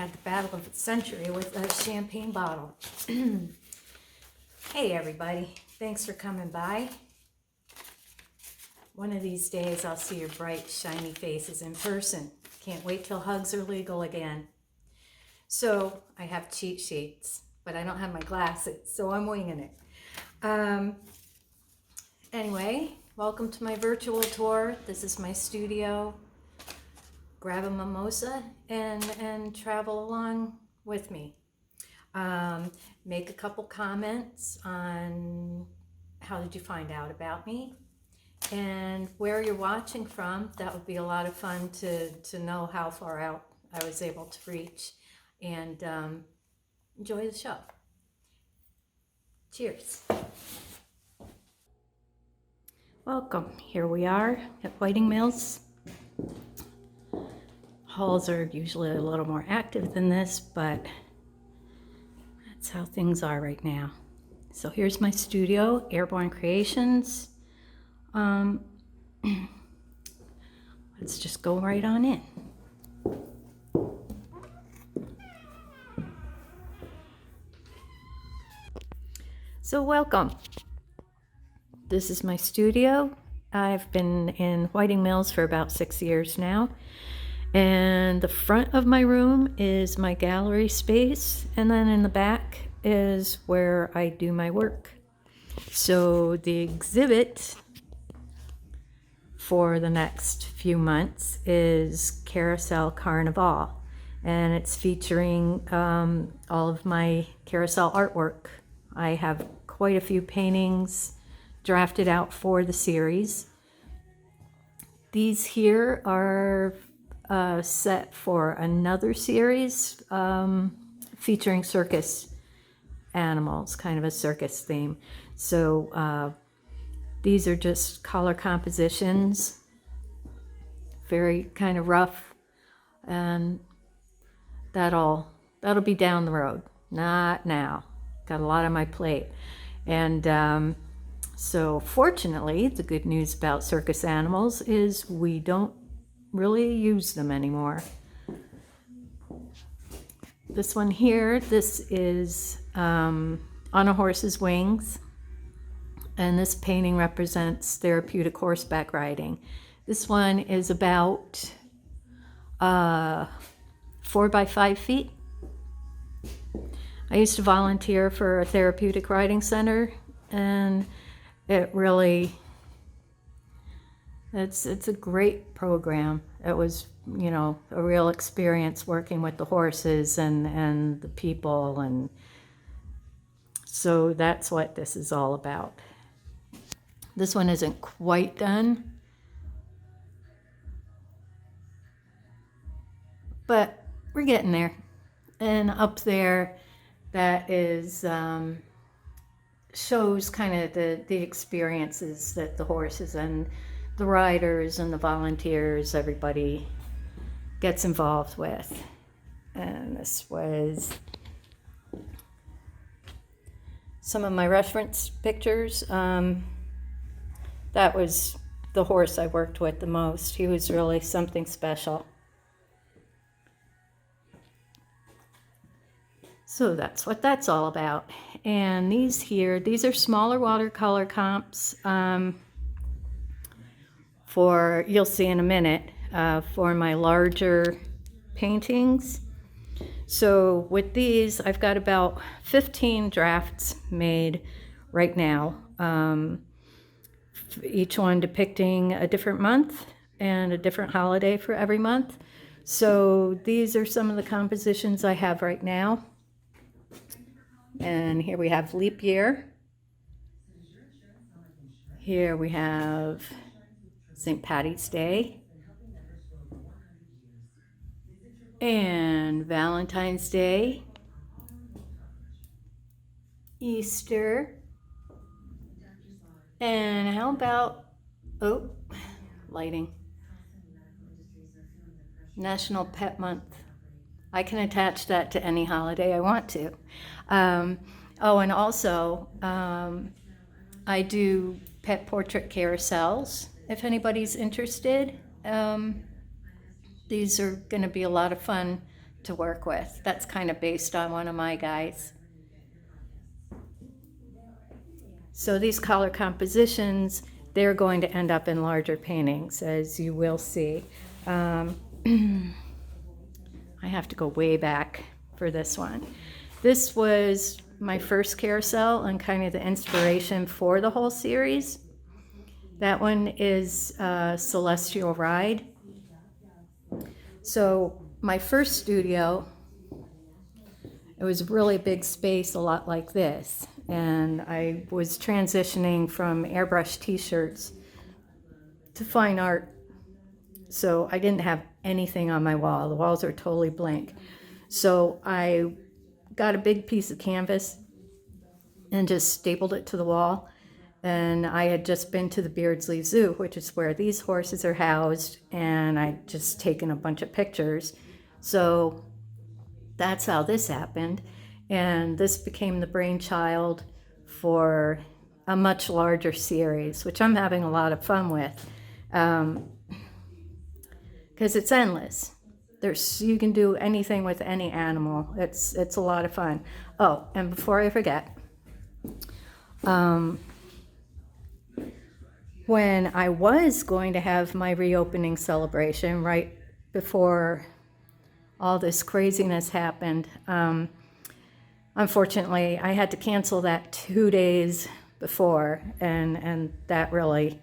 had the battle of the century with a champagne bottle. Hey everybody, thanks for coming by. One of these days I'll see your bright, shiny faces in person. Can't wait till hugs are legal again. So I have cheat sheets, but I don't have my glasses, so I'm winging it. Anyway, welcome to my virtual tour. This is my studio. Grab a mimosa and travel along with me. Make a couple comments on how did you find out about me and where you're watching from. That would be a lot of fun to know how far out I was able to reach, and enjoy the show. Cheers. Welcome. Here we are at Whiting Mills. Halls are usually a little more active than this, but that's how things are right now. So here's my studio, Airborne Creations. Let's just go right on in. So welcome. This is my studio. I've been in Whiting Mills for about 6 years now. And the front of my room is my gallery space, and then in the back is where I do my work. So the exhibit for the next few months is Carousel Carnivale, and it's featuring all of my Carousel artwork. I have quite a few paintings drafted out for the series. These here are set for another series featuring circus animals, kind of a circus theme. So these are just color compositions, very kind of rough, and that'll be down the road, not now. Got a lot on my plate. And so fortunately, the good news about circus animals is we don't really use them anymore. This one here, this is On a Horse's Wings, and this painting represents therapeutic horseback riding. This one is about 4 by 5 feet. I used to volunteer for a therapeutic riding center, and it really, it's a great program. It was, you know, a real experience working with the horses and the people, and so that's what this is all about. This one isn't quite done, but we're getting there. And up there, that is shows kind of the experiences that the horses and the riders and the volunteers, everybody gets involved with. And this was some of my reference pictures. That was the horse I worked with the most. He was really something special. So that's what that's all about. And these here, these are smaller watercolor comps for, you'll see in a minute, for my larger paintings. So with these, I've got about 15 drafts made right now, each one depicting a different month and a different holiday for every month. So these are some of the compositions I have right now. And here we have leap year. Here we have St. Patty's Day. And Valentine's Day. Easter. And how about, lighting. National Pet Month. I can attach that to any holiday I want to. And also, I do pet portrait carousels, if anybody's interested. These are going to be a lot of fun to work with. That's kind of based on one of my guys. So these color compositions, they're going to end up in larger paintings, as you will see. I have to go way back for this one. This was my first carousel and kind of the inspiration for the whole series. That one is Celestial Ride. So my first studio, it was a really big space, a lot like this. And I was transitioning from airbrush t-shirts to fine art. So I didn't have anything on my wall. The walls are totally blank. So I got a big piece of canvas and just stapled it to the wall. And I had just been to the Beardsley Zoo, which is where these horses are housed, and I'd just taken a bunch of pictures. So that's how this happened. And this became the brainchild for a much larger series, which I'm having a lot of fun with, because it's endless. You can do anything with any animal. It's a lot of fun. Oh, and before I forget, when I was going to have my reopening celebration right before all this craziness happened, unfortunately, I had to cancel that 2 days before, and that really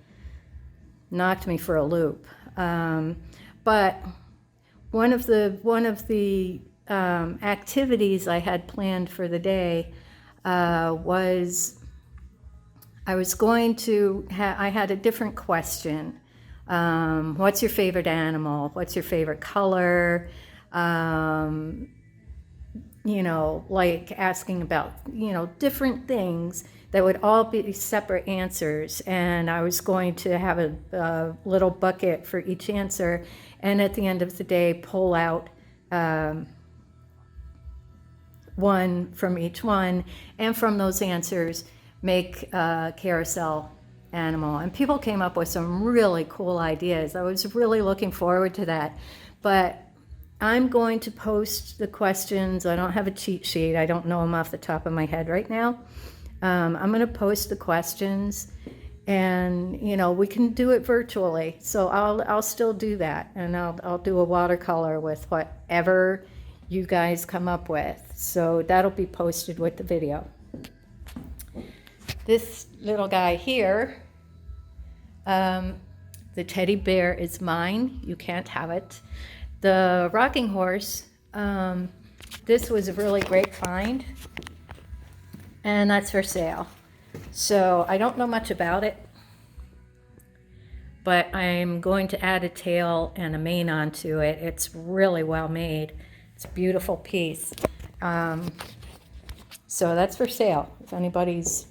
knocked me for a loop. But one of the activities I had planned for the day was I was going to I had a different question. What's your favorite animal? What's your favorite color? You know, like asking about, you know, different things that would all be separate answers. And I was going to have a little bucket for each answer. And at the end of the day, pull out one from each one. And from those answers, make a carousel animal. And people came up with some really cool ideas. I was really looking forward to that. But I'm going to post the questions. I don't have a cheat sheet. I don't know them off the top of my head right now. I'm going to post the questions, and you know, we can do it virtually. So I'll still do that, and I'll do a watercolor with whatever you guys come up with. So that'll be posted with the video. This little guy here, the teddy bear is mine. You can't have it. The rocking horse, this was a really great find, and that's for sale. So I don't know much about it, but I'm going to add a tail and a mane onto it. It's really well made. It's a beautiful piece. So that's for sale if anybody's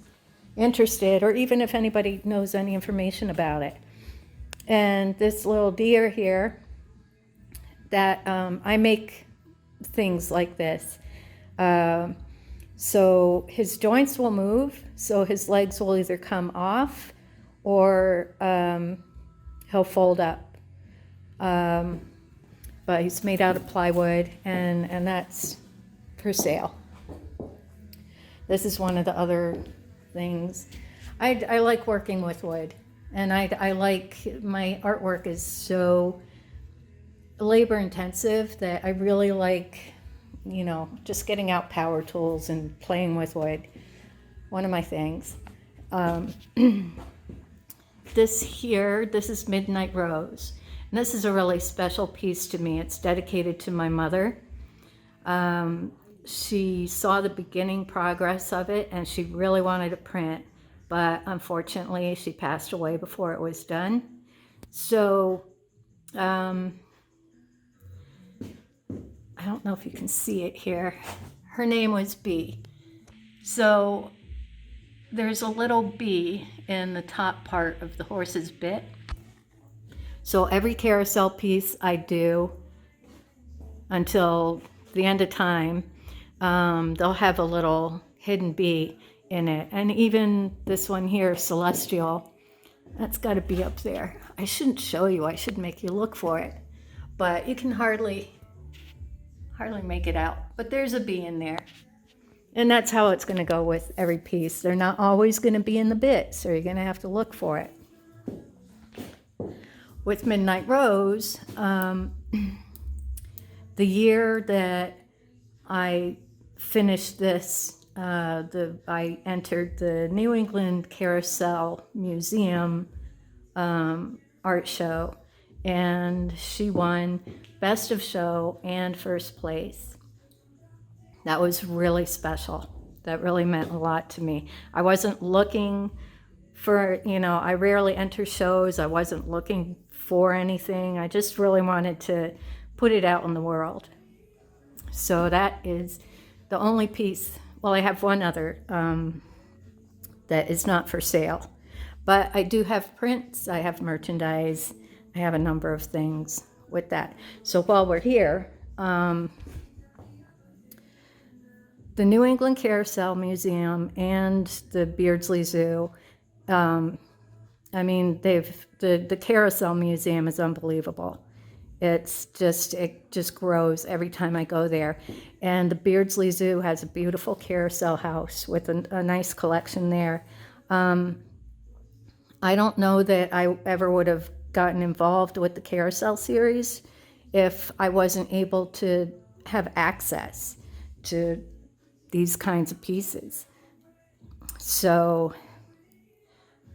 interested, or even if anybody knows any information about it. And this little deer here, that I make things like this. So his joints will move, so his legs will either come off or he'll fold up. But he's made out of plywood, and that's for sale. This is one of the other things. I like working with wood, and I like, my artwork is so labor intensive that I really like, you know, just getting out power tools and playing with wood. One of my things. This is Midnight Rose. And this is a really special piece to me. It's dedicated to my mother. She saw the beginning progress of it, and she really wanted to print, but unfortunately she passed away before it was done. So I don't know if you can see it here. Her name was Bee. So there's a little bee in the top part of the horse's bit. So every carousel piece I do until the end of time, they'll have a little hidden bee in it. And even this one here, Celestial, that's got to be up there. I shouldn't show you, I should make you look for it. But you can hardly hardly make it out, but there's a bee in there. And that's how it's going to go with every piece. They're not always going to be in the bit, so you're going to have to look for it. With Midnight Rose, the year that I finished this, I entered the New England Carousel Museum art show, and she won Best of Show and first place. That was really special. That really meant a lot to me. I wasn't looking for, I rarely enter shows. I wasn't looking for anything. I just really wanted to put it out in the world. So that is the only piece. Well, I have one other that is not for sale. But I do have prints, I have merchandise, I have a number of things with that. So while we're here, the New England Carousel Museum and the Beardsley Zoo, the Carousel Museum is unbelievable. It just grows every time I go there. And the Beardsley Zoo has a beautiful carousel house with a nice collection there. I don't know that I ever would have gotten involved with the Carousel series if I wasn't able to have access to these kinds of pieces. So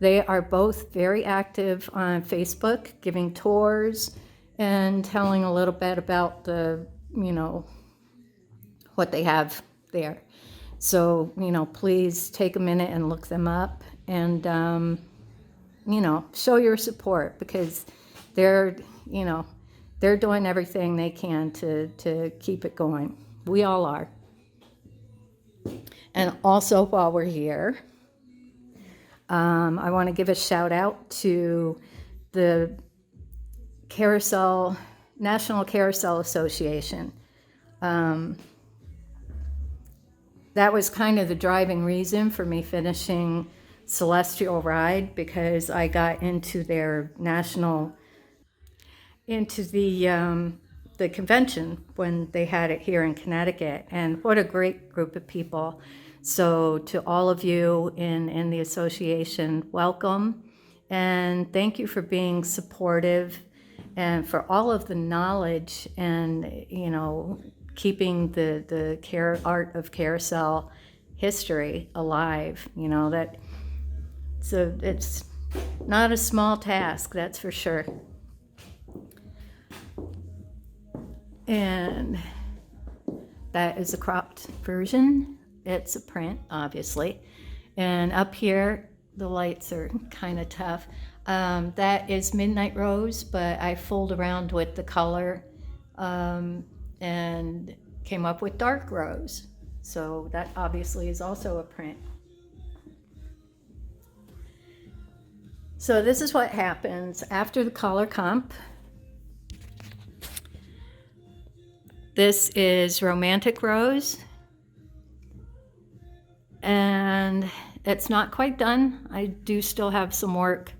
they are both very active on Facebook, giving tours and telling a little bit about the, what they have there. So, please take a minute and look them up and, show your support, because they're doing everything they can to keep it going. We all are. And also, while we're here, I want to give a shout out to the National Carousel Association. That was kind of the driving reason for me finishing Celestial Ride, because I got into their the convention when they had it here in Connecticut, and what a great group of people. So to all of you in the association, welcome, and thank you for being supportive and for all of the knowledge and, keeping the art of carousel history alive. It's not a small task, that's for sure. And that is a cropped version. It's a print, obviously. And up here, the lights are kind of tough. That is Midnight Rose, but I fooled around with the color and came up with Dark Rose. So that obviously is also a print. So this is what happens after the color comp. This is Romantic Rose, and it's not quite done. I do still have some work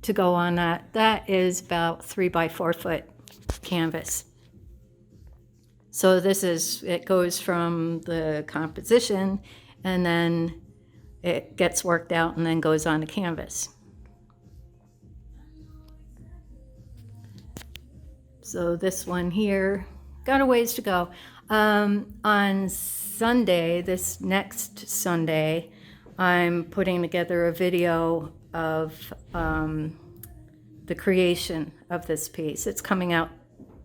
to go on that. That is about 3 by 4 foot canvas. So it goes from the composition, and then it gets worked out and then goes on to canvas. So this one here, got a ways to go. On Sunday, this next Sunday, I'm putting together a video of the creation of this piece. It's coming out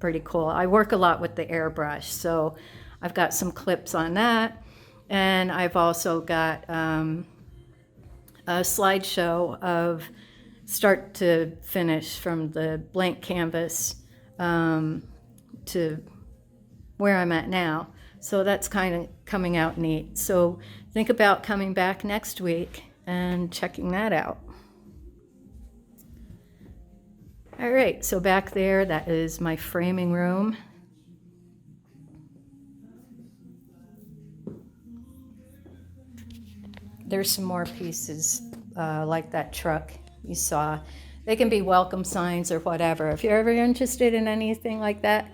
pretty cool. I work a lot with the airbrush, so I've got some clips on that. And I've also got a slideshow of start to finish from the blank canvas to where I'm at now. So that's kind of coming out neat. So think about coming back next week and checking that out. All right, so back there, that is my framing room. There's some more pieces like that truck you saw. They can be welcome signs or whatever. If you're ever interested in anything like that,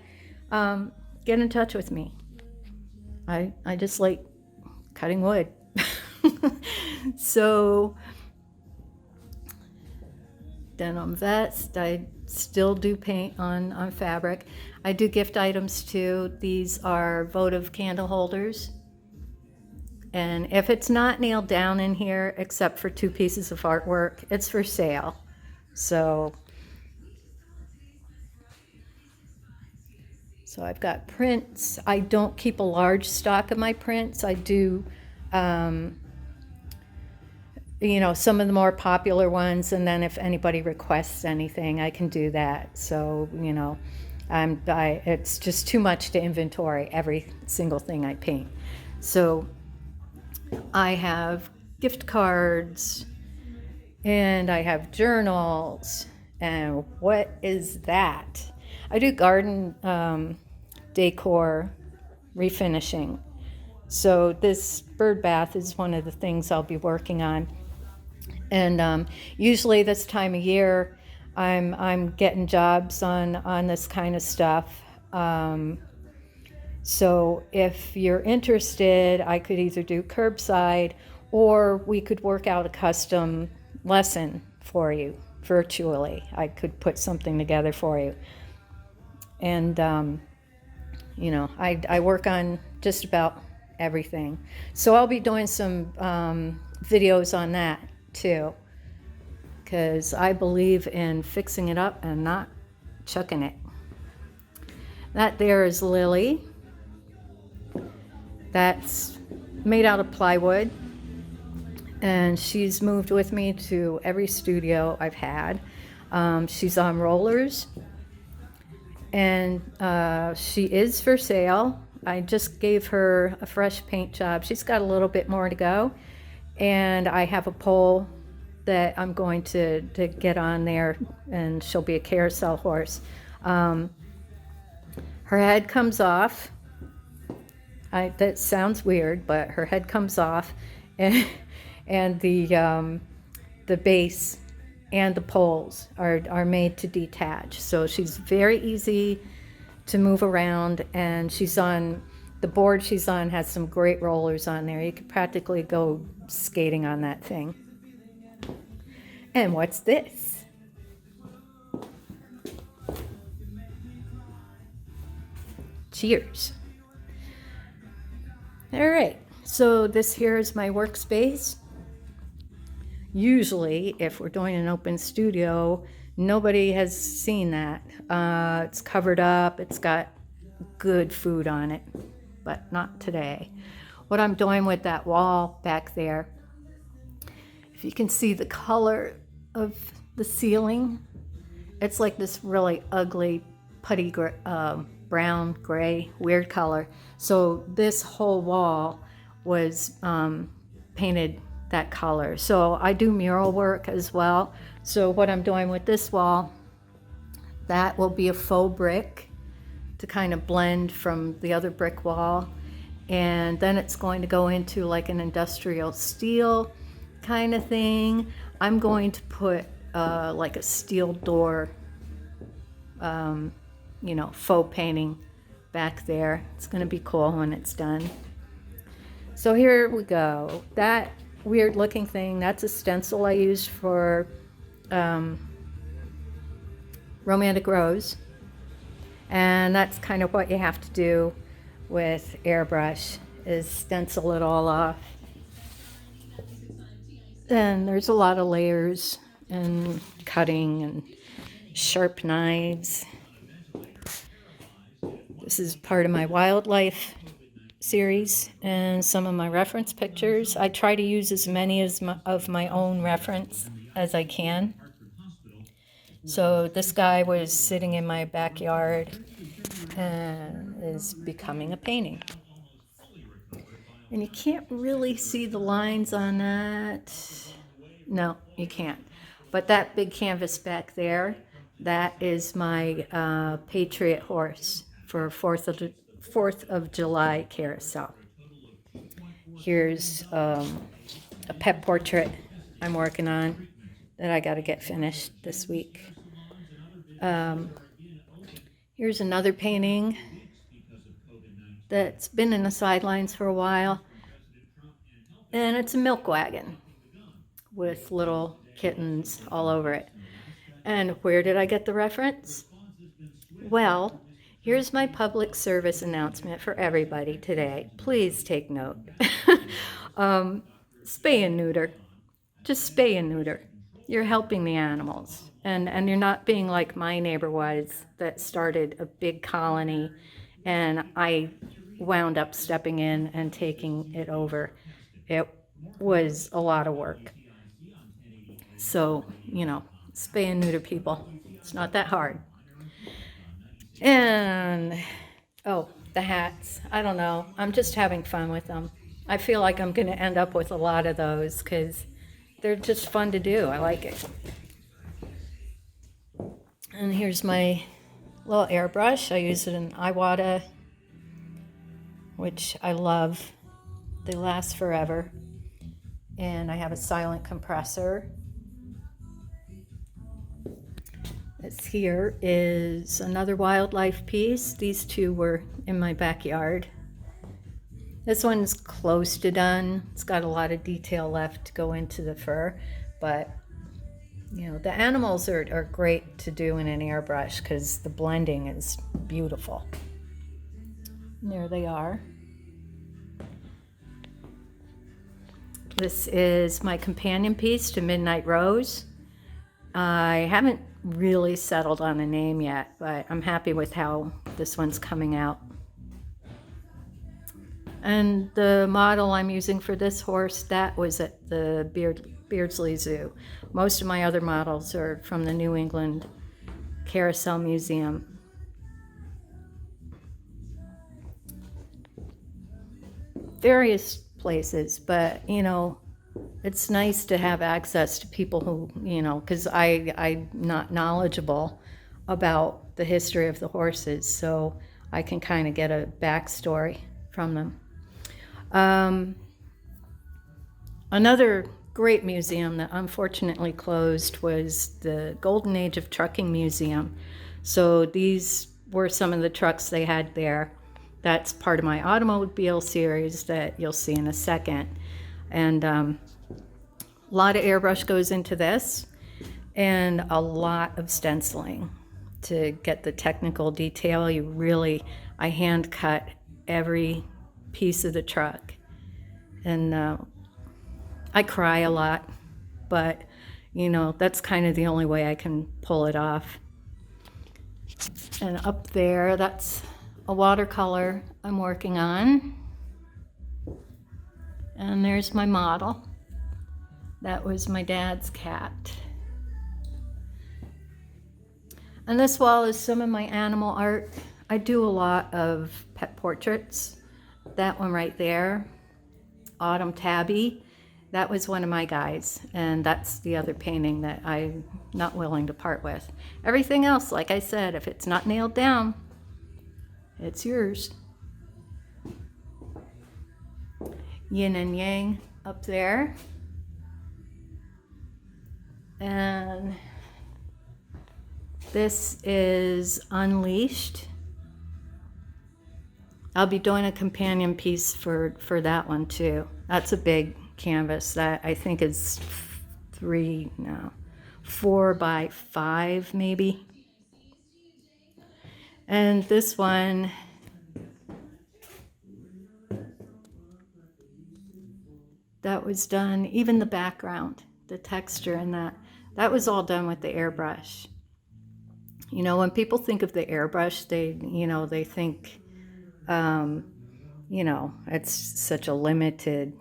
get in touch with me. I just like cutting wood. So denim vest, I still do paint on fabric. I do gift items too. These are votive candle holders. And if it's not nailed down in here, except for 2 pieces of artwork, it's for sale. So I've got prints. I don't keep a large stock of my prints. I do, you know, some of the more popular ones, and then if anybody requests anything, I can do that. So, you know, it's just too much to inventory every single thing I paint. So I have gift cards, and I have journals, and what is that? I do garden decor refinishing. So this bird bath is one of the things I'll be working on. And usually this time of year, I'm getting jobs on this kind of stuff. So if you're interested, I could either do curbside, or we could work out a custom lesson for you virtually. I could put something together for you. And, you know, I work on just about everything. So I'll be doing some videos on that too, because I believe in fixing it up and not chucking it. That there is Lily. That's made out of plywood, and she's moved with me to every studio I've had. She's on rollers, and she is for sale. I just gave her a fresh paint job. She's got a little bit more to go, and I have a pole that I'm going to get on there, and she'll be a carousel horse. Her head comes off. That sounds weird, but her head comes off, and the base and the poles are made to detach. So she's very easy to move around, and she's on the board she's on has some great rollers on there. You could practically go skating on that thing. And what's this? Cheers. All right, so this here is my workspace. Usually, if we're doing an open studio, nobody has seen that. It's covered up, it's got good food on it, but not today. What I'm doing with that wall back there, if you can see the color of the ceiling, it's like this really ugly putty brown, gray, weird color. So this whole wall was painted that color. So I do mural work as well. So what I'm doing with this wall, that will be a faux brick to kind of blend from the other brick wall. And then it's going to go into like an industrial steel kind of thing. I'm going to put like a steel door, you know, faux painting back there. It's going to be cool when it's done. So here we go. That weird looking thing, that's a stencil I used for Romantic Rose. And that's kind of what you have to do with airbrush, is stencil it all off. And there's a lot of layers and cutting and sharp knives. This is part of my wildlife series and some of my reference pictures. I try to use as many of my own reference as I can. So this guy was sitting in my backyard and is becoming a painting. And you can't really see the lines on that. No, you can't. But that big canvas back there, that is my Patriot horse for 4th of July carousel. Here's a pet portrait I'm working on that I got to get finished this week. Here's another painting that's been in the sidelines for a while. And it's a milk wagon with little kittens all over it. And where did I get the reference? Well, here's my public service announcement for everybody today. Please take note. Spay and neuter. Just spay and neuter. You're helping the animals. And you're not being like my neighbor was that started a big colony, and I wound up stepping in and taking it over. It was a lot of work. So, spay and neuter, people. It's not that hard. And, oh, the hats. I don't know. I'm just having fun with them. I feel like I'm going to end up with a lot of those because they're just fun to do. I like it. And here's my little airbrush. I use it in Iwata, which I love. They last forever. And I have a silent compressor. This here is another wildlife piece. These two were in my backyard. This one's close to done. It's got a lot of detail left to go into the fur, but the animals are great to do in an airbrush because the blending is beautiful. And there they are. This is my companion piece to Midnight Rose. I haven't really settled on a name yet, but I'm happy with how this one's coming out. And the model I'm using for this horse, that was at the Beardsley Zoo. Most of my other models are from the New England Carousel Museum. Various places, but it's nice to have access to people who, because I'm not knowledgeable about the history of the horses, so I can kind of get a backstory from them. Another great museum that unfortunately closed was the Golden Age of Trucking Museum. So these were some of the trucks they had there. That's part of my automobile series that you'll see in a second. And a lot of airbrush goes into this and a lot of stenciling to get the technical detail. I hand cut every piece of the truck, and I cry a lot, but that's kind of the only way I can pull it off. And up there, that's a watercolor I'm working on, and there's my model. That was my dad's cat. And this wall is some of my animal art. I do a lot of pet portraits. That one right there, Autumn Tabby, that was one of my guys, and that's the other painting that I'm not willing to part with. Everything else, like I said, if it's not nailed down, it's yours. Yin and Yang up there. And this is Unleashed. I'll be doing a companion piece for that one too. That's a big canvas that I think is 4 by 5 maybe. And this one, that was done, even the background, the texture and that was all done with the airbrush. When people think of the airbrush, they think it's such a limited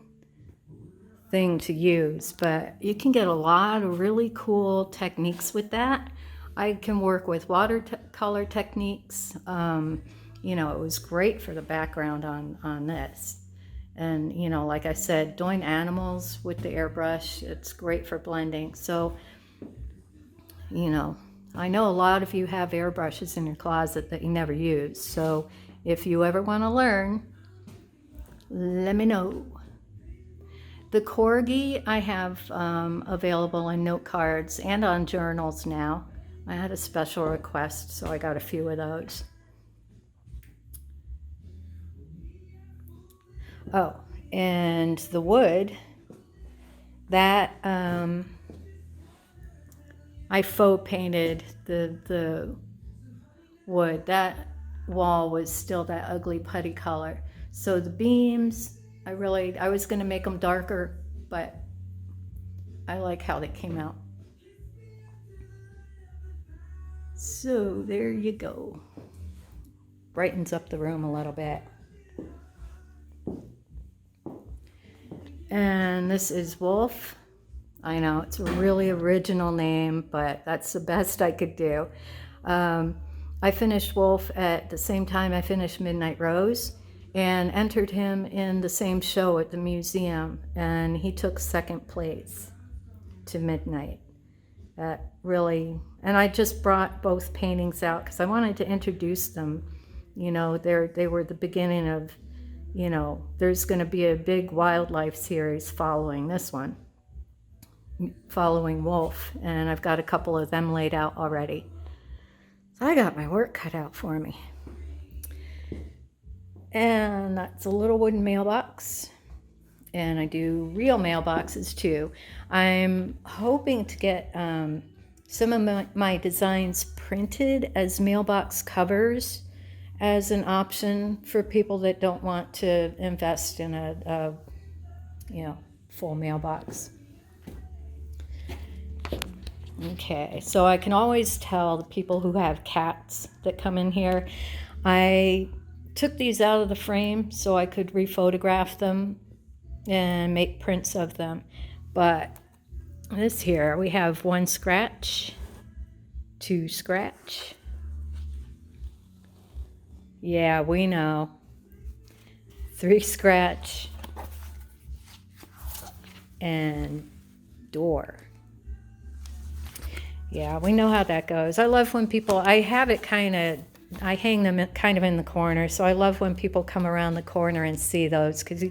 thing to use, but you can get a lot of really cool techniques with that. I can work with watercolor techniques. It was great for the background on this. And, like I said, doing animals with the airbrush, it's great for blending. So, I know a lot of you have airbrushes in your closet that you never use. So if you ever want to learn, let me know. The corgi I have available in note cards and on journals now. I had a special request, so I got a few of those. Oh, and the wood, that I faux painted the wood. That wall was still that ugly putty color. So the beams, I was going to make them darker, but I like how they came out. So there you go. Brightens up the room a little bit. And this is Wolf. I know it's a really original name, but that's the best I could do. I finished Wolf at the same time I finished Midnight Rose and entered him in the same show at the museum, and he took second place to Midnight. That really, and I just brought both paintings out because I wanted to introduce them. You know, they were the beginning of, you know, there's going to be a big wildlife series following this one, following Wolf, and I've got a couple of them laid out already. So I got my work cut out for me. And that's a little wooden mailbox. And I do real mailboxes too. I'm hoping to get some of my designs printed as mailbox covers as an option for people that don't want to invest in a full mailbox. Okay, so I can always tell the people who have cats that come in here. I took these out of the frame so I could rephotograph them and make prints of them. But this here, we have 1 scratch, 2 scratch. Yeah, we know. 3 scratch. And door. Yeah, we know how that goes. I love when people, I hang them kind of in the corner, so I love when people come around the corner and see those, because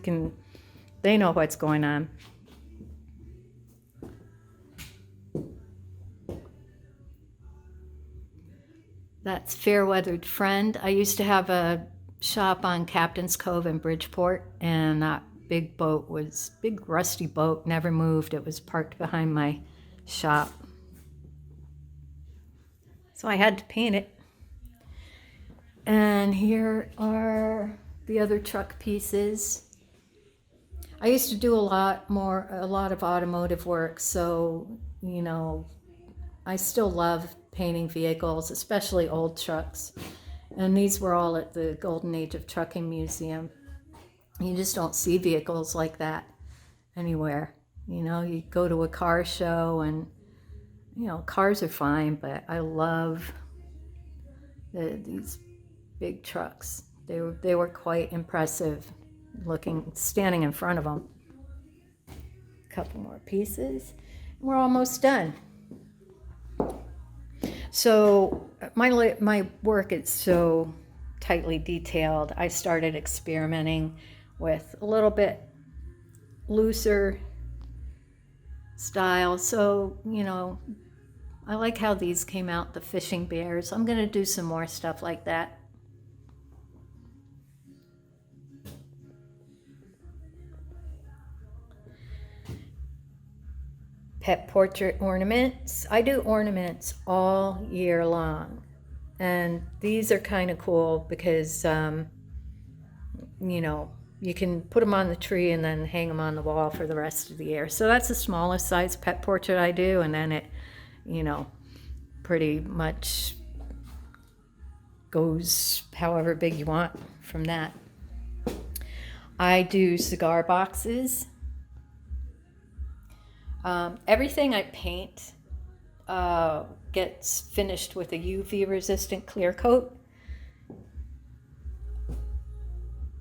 they know what's going on. That's Fair-Weathered Friend. I used to have a shop on Captain's Cove in Bridgeport, and that big rusty boat, never moved. It was parked behind my shop. So I had to paint it. And here are the other truck pieces. I used to do a lot of automotive work, so, you know, I still love painting vehicles, especially old trucks. And these were all at the Golden Age of Trucking Museum. You just don't see vehicles like that anywhere. You know, you go to a car show and, you know, cars are fine, but I love these big trucks. They were quite impressive standing in front of them. A couple more pieces. We're almost done. So my work is so tightly detailed. I started experimenting with a little bit looser style. So, you know, I like how these came out, the fishing bears. I'm going to do some more stuff like that. Pet portrait ornaments. I do ornaments all year long. And these are kind of cool because, you know, you can put them on the tree and then hang them on the wall for the rest of the year. So that's the smallest size pet portrait I do. And then it, you know, pretty much goes however big you want from that. I do cigar boxes. Everything I paint gets finished with a UV resistant clear coat,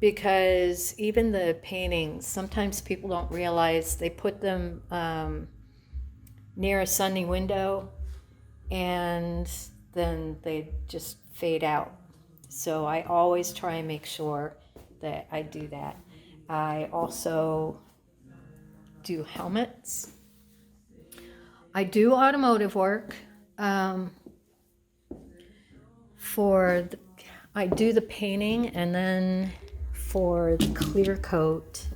because even the paintings, sometimes people don't realize they put them near a sunny window and then they just fade out. So I always try and make sure that I do that. I also do helmets. I do automotive work. I do the painting, and then for the clear coat,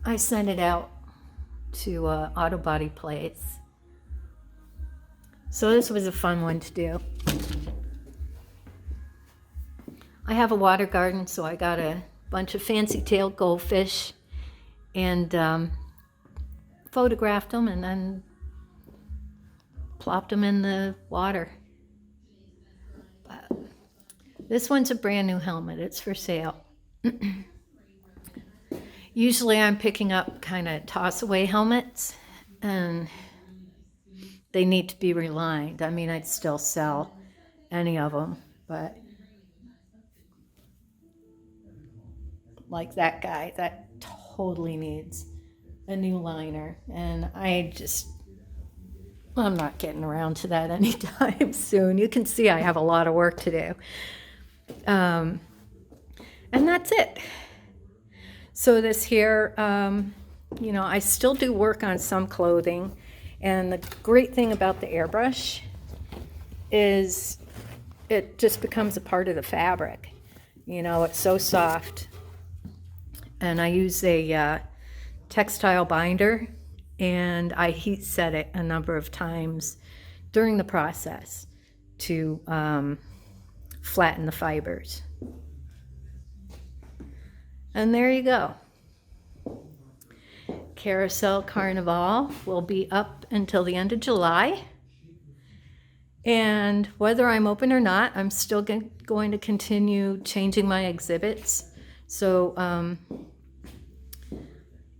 I sent it out to Auto Body Place. So this was a fun one to do. I have a water garden, so I got a bunch of fancy-tailed goldfish and photographed them and then plopped them in the water. But this one's a brand new helmet. It's for sale. Usually I'm picking up kind of toss-away helmets, and they need to be relined. I mean, I'd still sell any of them, but like that guy, that totally needs a new liner, and I'm not getting around to that anytime soon. You can see I have a lot of work to do. And that's it. So this here, I still do work on some clothing, and the great thing about the airbrush is it just becomes a part of the fabric. It's so soft. And I use a textile binder, and I heat set it a number of times during the process to flatten the fibers. And there you go. Carousel Carnivale will be up until the end of July. And whether I'm open or not, I'm still going to continue changing my exhibits. So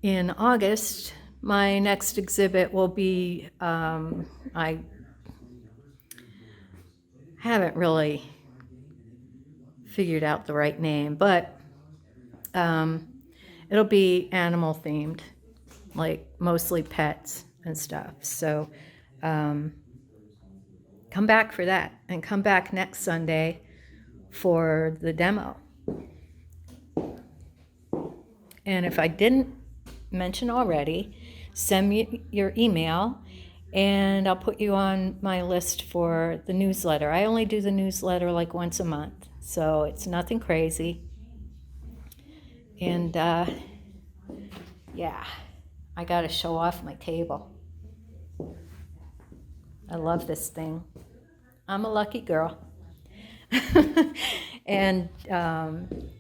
in August, my next exhibit will be, I haven't really figured out the right name, but it'll be animal themed, like mostly pets and stuff. So come back for that, and come back next Sunday for the demo. And if I didn't mention already, send me your email and I'll put you on my list for the newsletter. I only do the newsletter like once a month, so it's nothing crazy. And yeah, I gotta show off my table. I love this thing. I'm a lucky girl. And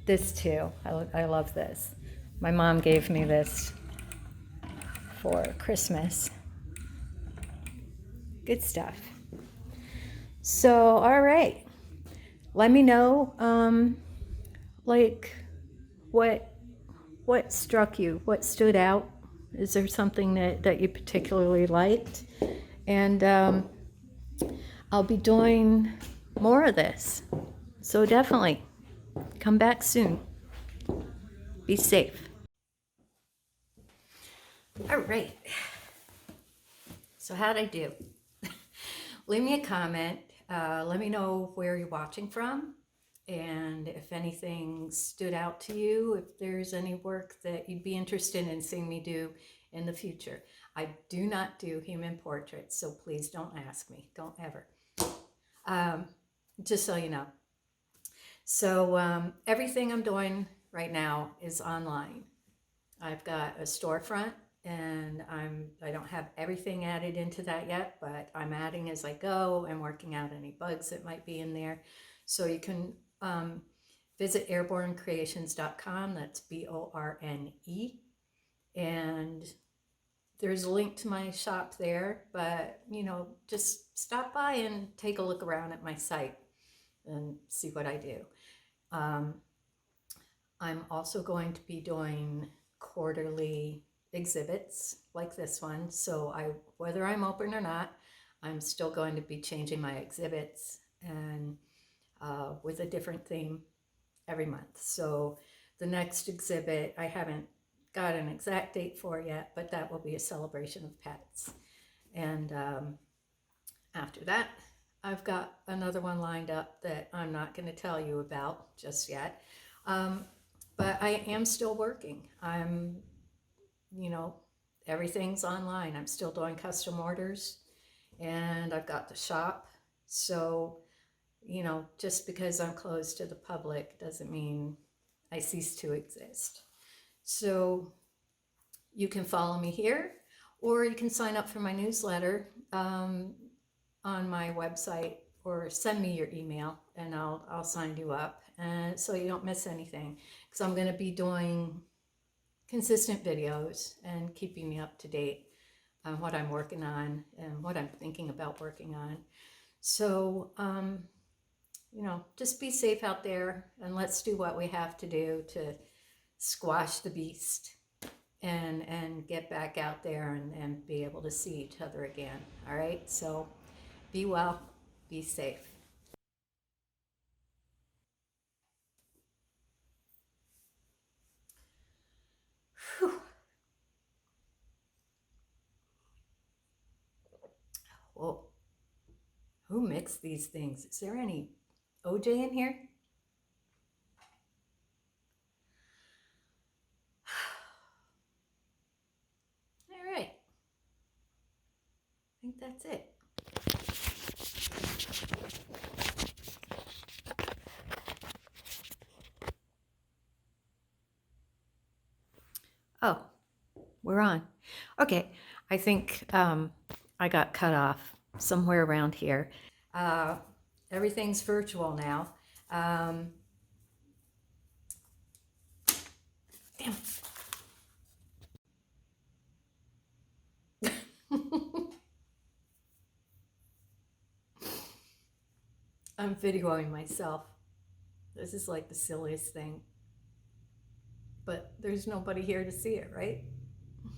this too, I love this. My mom gave me this for Christmas. Good stuff. So, all right. Let me know, what struck you, what stood out. Is there something that you particularly liked? And I'll be doing more of this. So definitely come back soon. Be safe. All right. So how'd I do? Leave me a comment. Let me know where you're watching from, and if anything stood out to you, if there's any work that you'd be interested in seeing me do in the future. I do not do human portraits, so please don't ask me. Don't ever. Just so you know. So everything I'm doing right now is online. I've got a storefront, and I don't have everything added into that yet, but I'm adding as I go and working out any bugs that might be in there. So you can visit airbornecreations.com. That's BORNE, and there's a link to my shop there. But just stop by and take a look around at my site and see what I do. I'm also going to be doing quarterly exhibits like this one. So whether I'm open or not, I'm still going to be changing my exhibits and with a different theme every month. So the next exhibit, I haven't got an exact date for yet, but that will be a celebration of pets. And after that, I've got another one lined up that I'm not going to tell you about just yet. But I am still working. Everything's online. I'm still doing custom orders, and I've got the shop. So, just because I'm closed to the public doesn't mean I cease to exist. So you can follow me here, or you can sign up for my newsletter on my website, or send me your email and I'll sign you up, and so you don't miss anything, because I'm going to be doing consistent videos and keeping you up to date on what I'm working on and what I'm thinking about working on. So, just be safe out there, and let's do what we have to do to squash the beast and get back out there and be able to see each other again. All right, so be well, be safe. Whew. Whoa, who mixed these things? Is there any OJ in here? All right, I think that's it. Oh, we're on. Okay, I think I got cut off somewhere around here. Everything's virtual now. Damn. I'm videoing myself. This is like the silliest thing. But there's nobody here to see it, right?